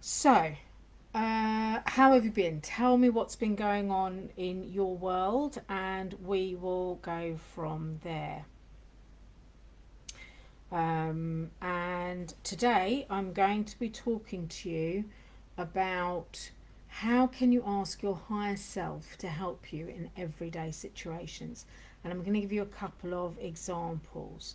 So, how have you been? Tell me what's been going on in your world, and we will go from there. And today I'm going to be talking to you about how can you ask your higher self to help you in everyday situations. And I'm going to give you a couple of examples.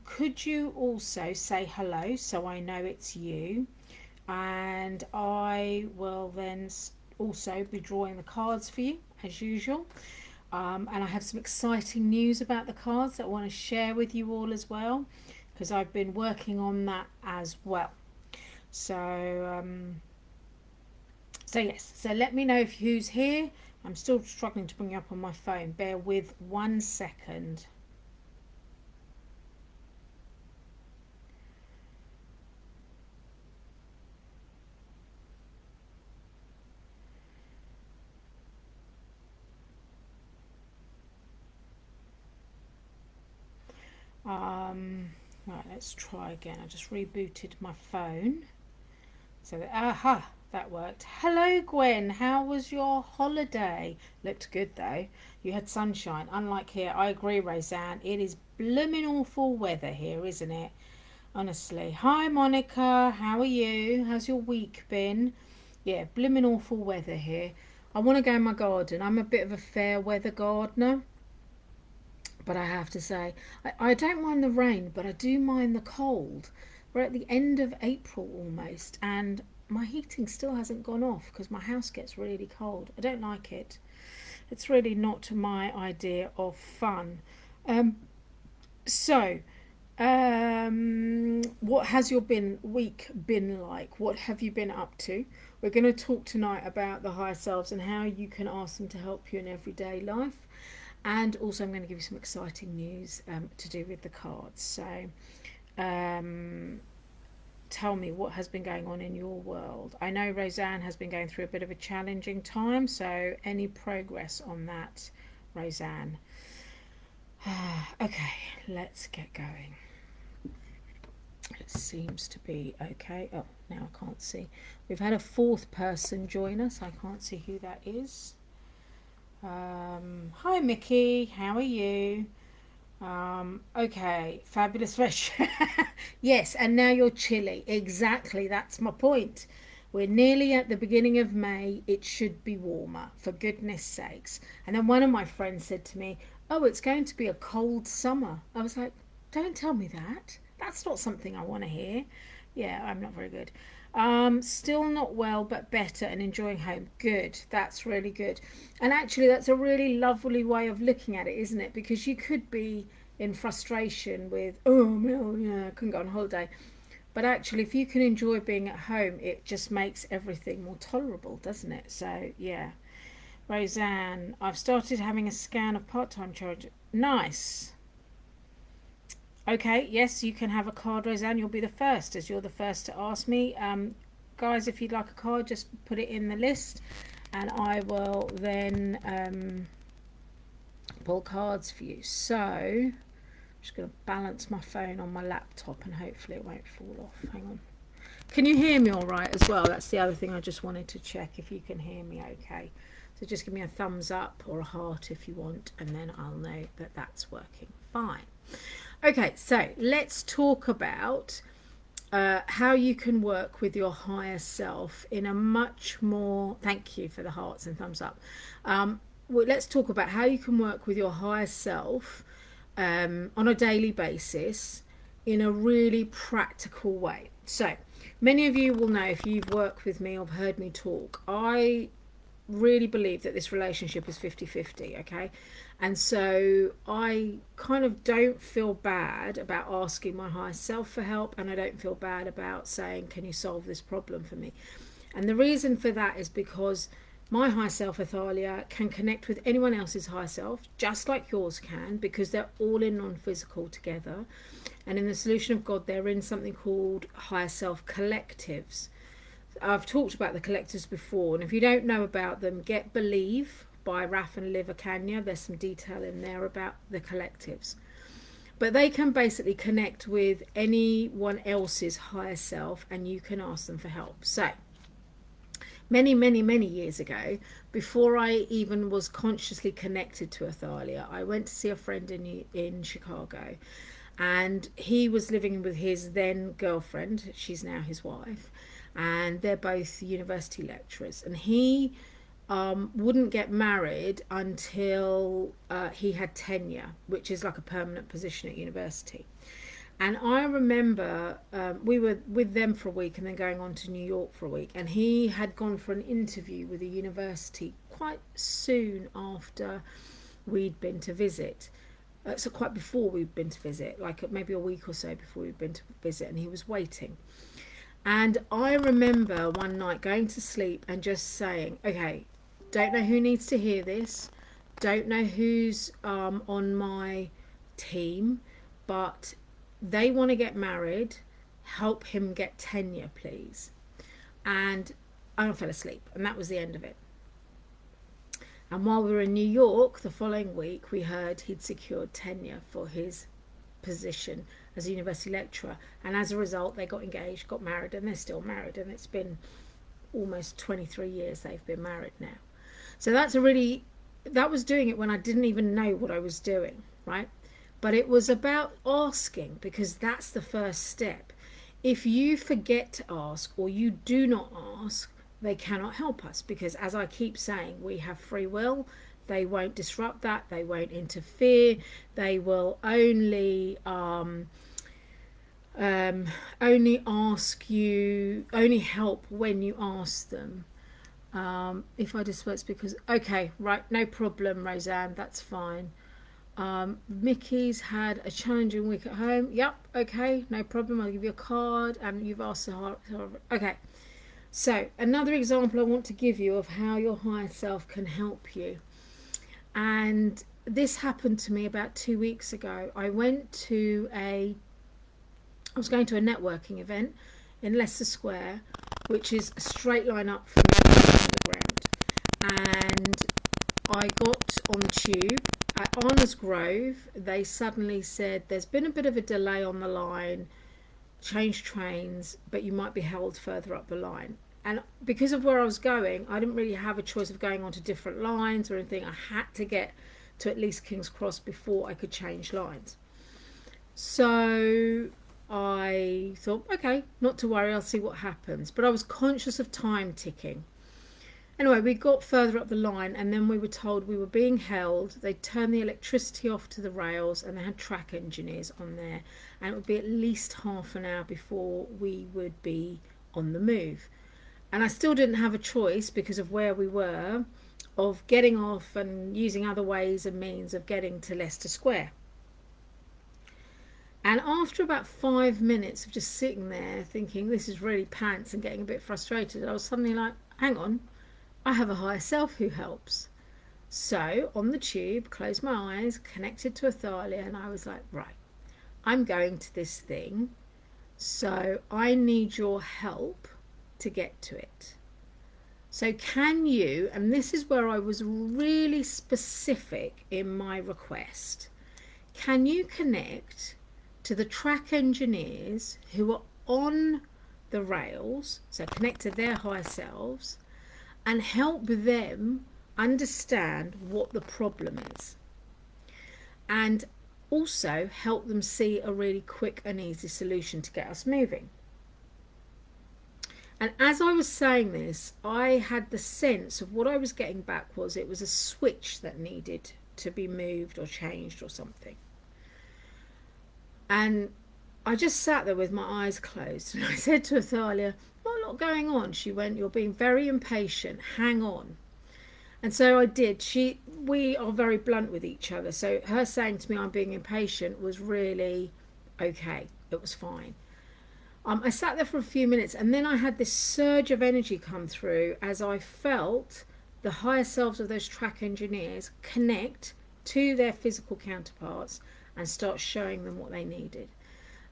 Could you also say hello so I know it's you? And I will then also be drawing the cards for you as usual. And I have some exciting news about the cards that I want to share with you all as well, because I've been working on that as well. So, yes. So let me know if who's here. I'm still struggling to bring you up on my phone. Bear with 1 second. Right, let's try again. I just rebooted my phone. So, aha, that worked. Hello, Gwen. How was your holiday? Looked good though. You had sunshine. Unlike here, I agree, Roseanne. It is blooming awful weather here, isn't it? Honestly. Hi, Monica. How are you? How's your week been? Yeah, blooming awful weather here. I want to go in my garden. I'm a bit of a fair weather gardener, but I have to say, I don't mind the rain, but I do mind the cold. We're at the end of April almost, and my heating still hasn't gone off because my house gets really cold. I don't like it. It's really not my idea of fun. Um, so, what has your week been like? What have you been up to? We're going to talk tonight about the higher selves and how you can ask them to help you in everyday life. And also, I'm going to give you some exciting news to do with the cards. So, um, tell me what has been going on in your world. I know Roseanne has been going through a bit of a challenging time, so any progress on that, Roseanne? Okay, let's get going. It seems to be okay. Oh, now I can't see. We've had a fourth person join us. I can't see who that is. Hi, Mickey. How are you? Okay, fabulous fresh. Yes, and now you're chilly. Exactly, that's my point. We're nearly at the beginning of May. It should be warmer, for goodness sakes. And then one of my friends said to me, "Oh, it's going to be a cold summer." I was like, "Don't tell me that. That's not something I want to hear." Yeah, I'm not very good. Still not well, but better and enjoying home. Good. That's really good. And actually, that's a really lovely way of looking at it, isn't it? Because you could be in frustration with, oh, no, yeah, I couldn't go on holiday. But actually, if you can enjoy being at home, it just makes everything more tolerable, doesn't it? So, yeah. Roseanne, I've started having a scan of part time charge. Nice. Okay, yes, you can have a card, Roseanne. You'll be the first, as you're the first to ask me. Guys, if you'd like a card, just put it in the list, and I will then pull cards for you. So, I'm just going to balance my phone on my laptop, and hopefully it won't fall off. Hang on. Can you hear me all right as well? That's the other thing I just wanted to check if you can hear me okay. So just give me a thumbs up or a heart if you want, and then I'll know that that's working fine. Okay, so let's talk about how you can work with your higher self in a much more. Thank you for the hearts and thumbs up. Well, let's talk about how you can work with your higher self on a daily basis in a really practical way. So, many of you will know if you've worked with me or heard me talk, I really believe that this relationship is 50-50, okay? And so I kind of don't feel bad about asking my higher self for help, and I don't feel bad about saying, can you solve this problem for me? And the reason for that is because my higher self, Athalia, can connect with anyone else's higher self, just like yours can, because they're all in non-physical together. And in the Solution of God, they're in something called higher self collectives. I've talked about the collectives before, and if you don't know about them, get Believe by Raf and Liv Akanya. There's some detail in there about the collectives. But they can basically connect with anyone else's higher self, and you can ask them for help. So many, many, many years ago, before I even was consciously connected to Athalia, I went to see a friend in Chicago, and he was living with his then girlfriend. She's now his wife, and they're both university lecturers. And he wouldn't get married until he had tenure, which is like a permanent position at university. And I remember we were with them for a week and then going on to New York for a week. And he had gone for an interview with a university quite soon after we'd been to visit. So quite before we'd been to visit, like maybe a week or so before we'd been to visit, and he was waiting. And I remember one night going to sleep and just saying, okay, don't know who needs to hear this, don't know who's on my team, but they want to get married, help him get tenure, please. And I fell asleep, and that was the end of it. And while we were in New York the following week, we heard he'd secured tenure for his position as a university lecturer, and as a result they got engaged, got married, and they're still married, and it's been almost 23 years they've been married now. So that was doing it when I didn't even know what I was doing, right? But it was about asking, because that's the first step. If you forget to ask, or you do not ask, they cannot help us, because as I keep saying, we have free will. They won't disrupt that, they won't interfere, they will only ask you, only help when you ask them. If I just it's because, okay, right, no problem, Roseanne, that's fine. Mickey's had a challenging week at home. Yep, okay, no problem, I'll give you a card. You've asked the heart. Okay, so another example I want to give you of how your higher self can help you. And this happened to me about 2 weeks ago. I was going to a networking event in Leicester Square, which is a straight line up from the ground. And I got on the tube at Arnours Grove. They suddenly said there's been a bit of a delay on the line, change trains, but you might be held further up the line. And because of where I was going, I didn't really have a choice of going onto different lines or anything. I had to get to at least King's Cross before I could change lines. So I thought, okay, not to worry, I'll see what happens. But I was conscious of time ticking. Anyway, we got further up the line, and then we were told we were being held. They turned the electricity off to the rails, and they had track engineers on there. And it would be at least half an hour before we would be on the move. And I still didn't have a choice, because of where we were, of getting off and using other ways and means of getting to Leicester Square. And after about 5 minutes of just sitting there thinking this is really pants and getting a bit frustrated, I was suddenly like, hang on, I have a higher self who helps. So on the tube, closed my eyes, connected to Athalia, and I was like, right, I'm going to this thing, so I need your help to get to it. So can you, and this is where I was really specific in my request, can you connect to the track engineers who are on the rails, so connect to their higher selves, and help them understand what the problem is, and also help them see a really quick and easy solution to get us moving. And as I was saying this, I had the sense of what I was getting back was it was a switch that needed to be moved or changed or something. And I just sat there with my eyes closed, and I said to Athalia, not a lot going on. She went, you're being very impatient, hang on. And so I did. We are very blunt with each other, so her saying to me I'm being impatient was really okay. It was fine. I sat there for a few minutes, and then I had this surge of energy come through as I felt the higher selves of those track engineers connect to their physical counterparts and start showing them what they needed.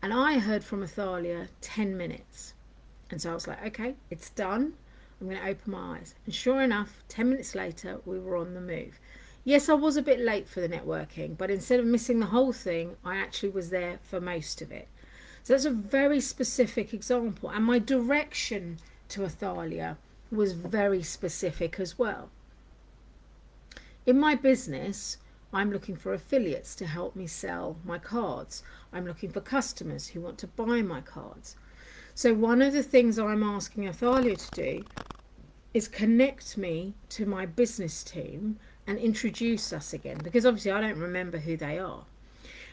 And I heard from Athalia 10 minutes. And so I was like, okay, it's done. I'm going to open my eyes. And sure enough, 10 minutes later, we were on the move. Yes, I was a bit late for the networking, but instead of missing the whole thing, I actually was there for most of it. So that's a very specific example. And my direction to Athalia was very specific as well. In my business, I'm looking for affiliates to help me sell my cards. I'm looking for customers who want to buy my cards. So one of the things I'm asking Athalia to do is connect me to my business team and introduce us again, because obviously I don't remember who they are.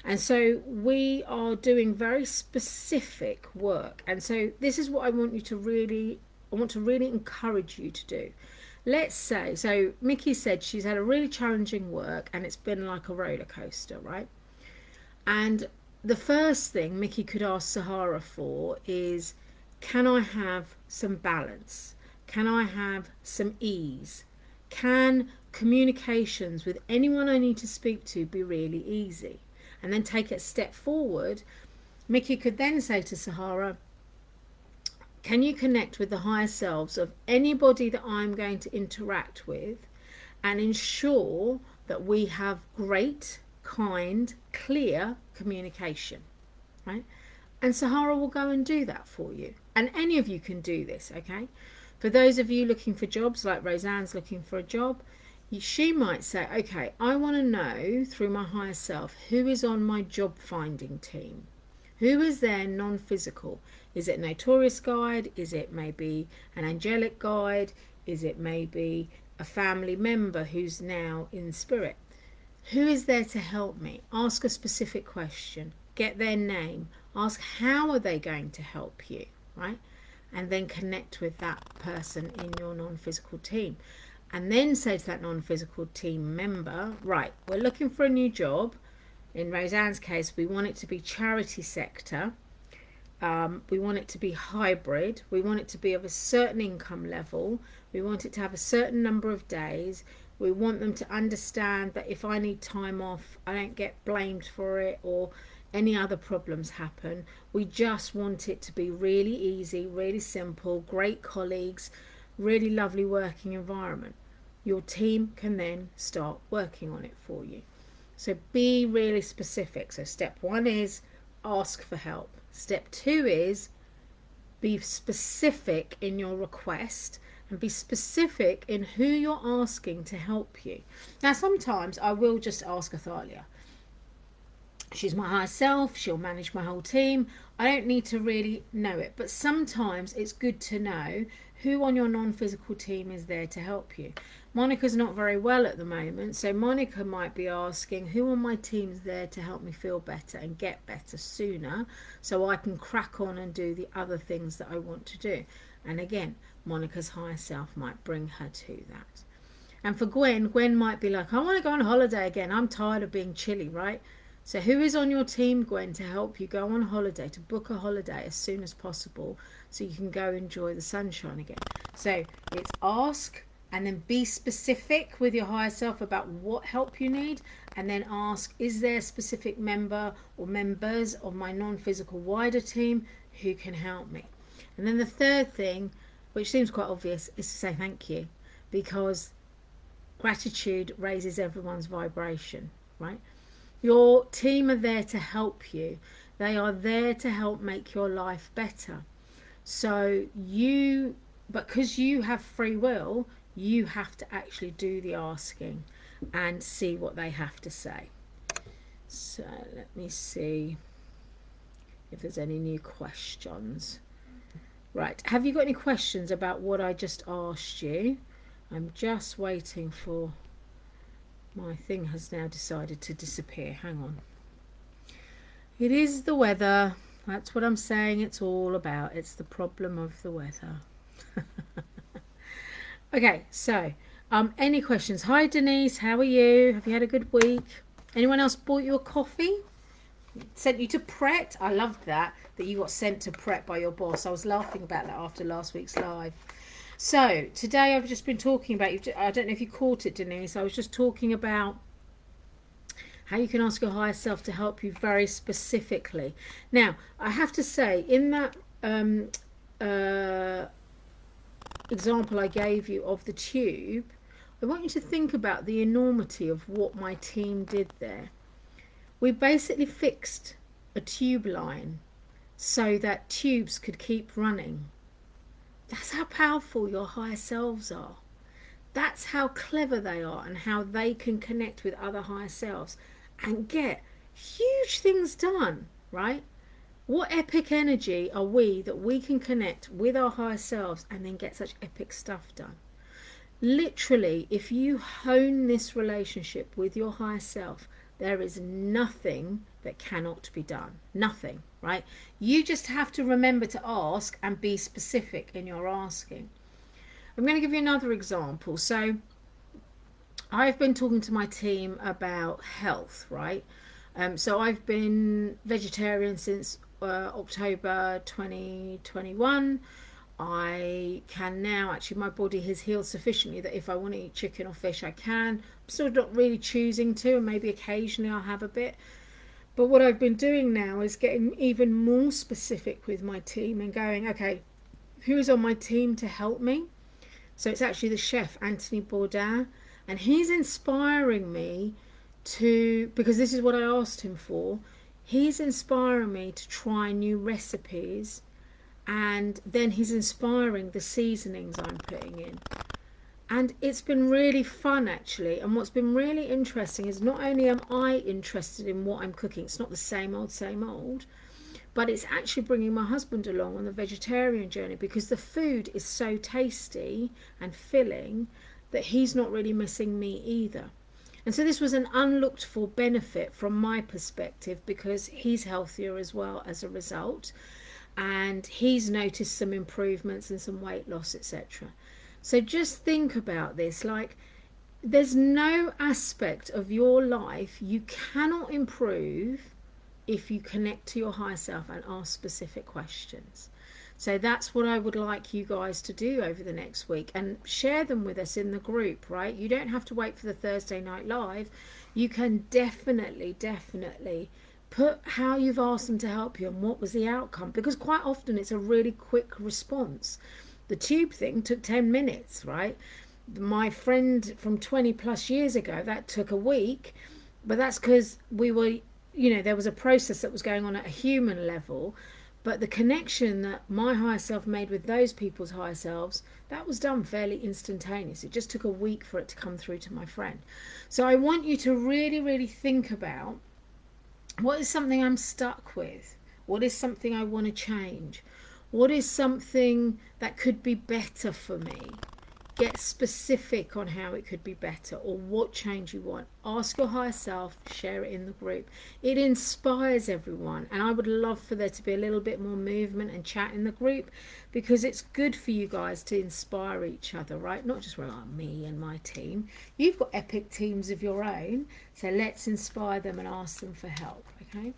And so we are doing very specific work. And so this is what I want to really encourage you to do. Let's say, so Mickey said she's had a really challenging work and it's been like a roller coaster, right? And the first thing Mickey could ask Sahara for is, can I have some balance? Can I have some ease? Can communications with anyone I need to speak to be really easy? And then take it a step forward. Mickey could then say to Sahara, can you connect with the higher selves of anybody that I'm going to interact with and ensure that we have great, kind, clear communication, right? And Sahara will go and do that for you. And any of you can do this, okay? For those of you looking for jobs, like Roseanne's looking for a job, she might say, okay, I want to know through my higher self who is on my job finding team. Who is there non-physical? Is it Notorious Guide? Is it maybe an angelic guide? Is it maybe a family member who's now in spirit? Who is there to help me? Ask a specific question. Get their name. Ask how are they going to help you, right? And then connect with that person in your non-physical team. And then say to that non-physical team member, right, we're looking for a new job. In Roseanne's case, we want it to be charity sector. We want it to be hybrid. We want it to be of a certain income level. We want it to have a certain number of days. We want them to understand that if I need time off, I don't get blamed for it or any other problems happen. We just want it to be really easy, really simple, great colleagues, really lovely working environment. Your team can then start working on it for you. So be really specific. So step 1 is ask for help. Step 2 is be specific in your request and be specific in who you're asking to help you. Now, sometimes I will just ask Athalia. She's my higher self. She'll manage my whole team. I don't need to really know it. But sometimes it's good to know who on your non-physical team is there to help you. Monica's not very well at the moment, so Monica might be asking who on my team is there to help me feel better and get better sooner so I can crack on and do the other things that I want to do. And again, Monica's higher self might bring her to that. And for Gwen, Gwen might be like, I want to go on holiday again. I'm tired of being chilly, right? So who is on your team, Gwen, to help you go on holiday, to book a holiday as soon as possible so you can go enjoy the sunshine again? So it's ask and then be specific with your higher self about what help you need, and then ask, is there a specific member or members of my non-physical wider team who can help me? And then the third thing, which seems quite obvious, is to say thank you, because gratitude raises everyone's vibration, right? Your team are there to help you. They are there to help make your life better. So because you have free will, you have to actually do the asking and see what they have to say. So let me see if there's any new questions. Right, have you got any questions about what I just asked you? I'm just waiting for... My thing has now decided to disappear. Hang on. It is the weather. That's what I'm saying it's all about. It's the problem of the weather. Okay, so any questions? Hi Denise, how are you? Have you had a good week? Anyone else bought you a coffee? Sent you to Pret? I loved that you got sent to Pret by your boss. I was laughing about that after last week's live. So today I've just been talking about, I don't know if you caught it, Denise, I was just talking about how you can ask your higher self to help you very specifically. Now, I have to say, in that example I gave you of the tube, I want you to think about the enormity of what my team did there. We basically fixed a tube line so that tubes could keep running. That's how powerful your higher selves are. That's how clever they are and how they can connect with other higher selves and get huge things done, right? What epic energy are we that we can connect with our higher selves and then get such epic stuff done? Literally, if you hone this relationship with your higher self, there is nothing that cannot be done. Nothing, right? You just have to remember to ask and be specific in your asking. I'm going to give you another example. So I've been talking to my team about health, right? So I've been vegetarian since October 2021. I can now, actually my body has healed sufficiently that if I want to eat chicken or fish I can. I'm still not really choosing to, and maybe occasionally I'll have a bit. But what I've been doing now is getting even more specific with my team and going, okay, who is on my team to help me? So it's actually the chef, Anthony Bourdain, and he's inspiring me to, because this is what I asked him for, he's inspiring me to try new recipes, and then he's inspiring the seasonings I'm putting in. And it's been really fun, actually. And what's been really interesting is not only am I interested in what I'm cooking, it's not the same old, but it's actually bringing my husband along on the vegetarian journey, because the food is so tasty and filling that he's not really missing me either. And so this was an unlooked for benefit from my perspective, because he's healthier as well as a result, and he's noticed some improvements and some weight loss, etc. So just think about this, like, there's no aspect of your life you cannot improve if you connect to your higher self and ask specific questions. So that's what I would like you guys to do over the next week, and share them with us in the group, right? You don't have to wait for the Thursday night live. You can definitely put how you've asked them to help you and what was the outcome, because quite often it's a really quick response. The tube thing took 10 minutes, right? My friend from 20 plus years ago, that took a week, but that's because we were, there was a process that was going on at a human level. But the connection that my higher self made with those people's higher selves, that was done fairly instantaneous. It just took a week for it to come through to my friend. So I want you to really think about, what is something I'm stuck with? What is something I want to change? What is something that could be better for me? Get specific on how it could be better or what change you want. Ask your higher self, share it in the group. It inspires everyone, and I would love for there to be a little bit more movement and chat in the group, because it's good for you guys to inspire each other, right? Not just rely on me and my team. You've got epic teams of your own, so let's inspire them and ask them for help, okay?